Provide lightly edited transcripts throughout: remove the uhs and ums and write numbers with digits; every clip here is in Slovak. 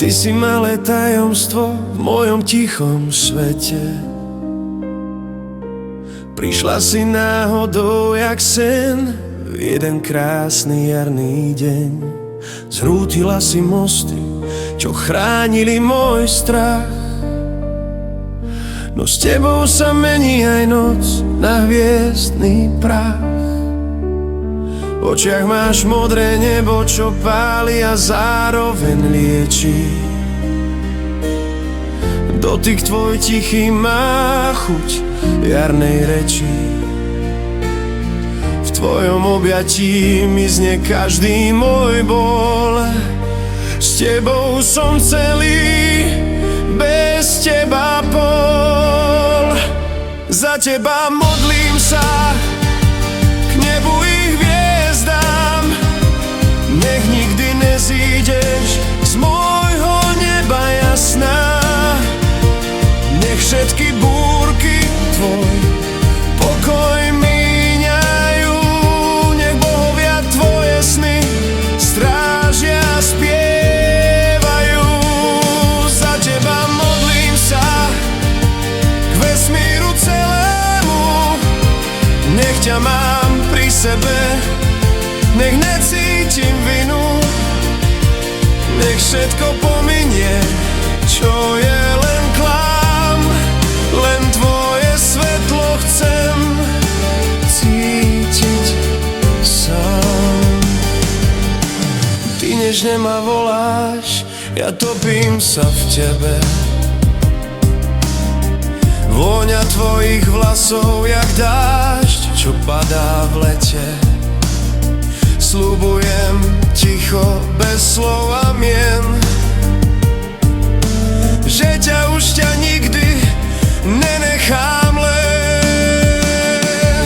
Ty si malé tajomstvo v mojom tichom svete. Prišla si náhodou jak sen v jeden krásny jarný deň. Zrútila si mosty, čo chránili môj strach. No s tebou sa mení aj noc na hviezdny prach. V očiach máš modré nebo, čo páli a zároveň liečí. Dotyk tvoj tichý má chuť jarnej reči. V tvojom objatí mizne každý môj bol. S tebou som celý, bez teba pol. Za teba modlím sa k nebu i hviezdám. Nech nikdy nezídeš z môjho neba jasná. Nech všetky búrky tvoj pokoj míňajú. Nech bohovia tvoje sny strážia a spievajú. Za teba modlím sa k vesmíru celému. Nech ťa mám pri sebe, nech necítim vinu. Nech všetko pominie, čo je len klám. Len tvoje svetlo chcem cítiť sám. Ty nežne ma voláš, ja topím sa v tebe. Vôňa tvojich vlasov jak dážď, čo padá v lete. Sľubujem ticho, bez slov a mien, že ťa nikdy nenechám len.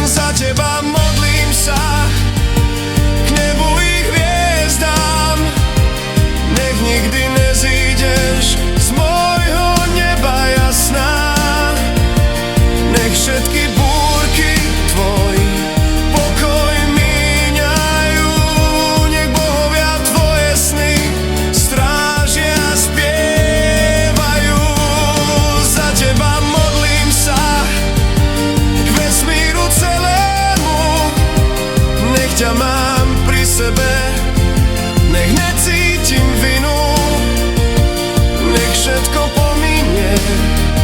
Za teba modlím sa k nebu i hviezdám. Nech nikdy nezídeš z môjho neba jasná. Nech všetky búrky tvoj pokoj míňajú. Nech bohovia tvoje sny strážia a spievajú. Za teba modlím sa k vesmíru celému. Nech ťa mám pri sebe, nech necítim vinu. Nech všetko pominie,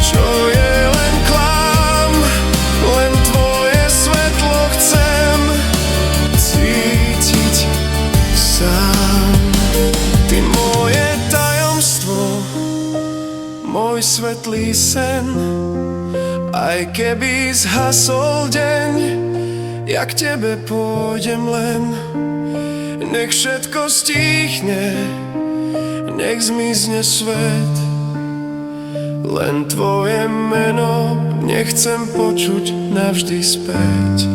čo je len klám. Len tvoje svetlo chcem cítiť sám. Ty moje tajomstvo, môj svetlý sen. Aj keby zhasol deň, ja k tebe pôjdem len. Nech všetko stíchne, nech zmizne svet. Len tvoje meno nechcem počuť navždy späť.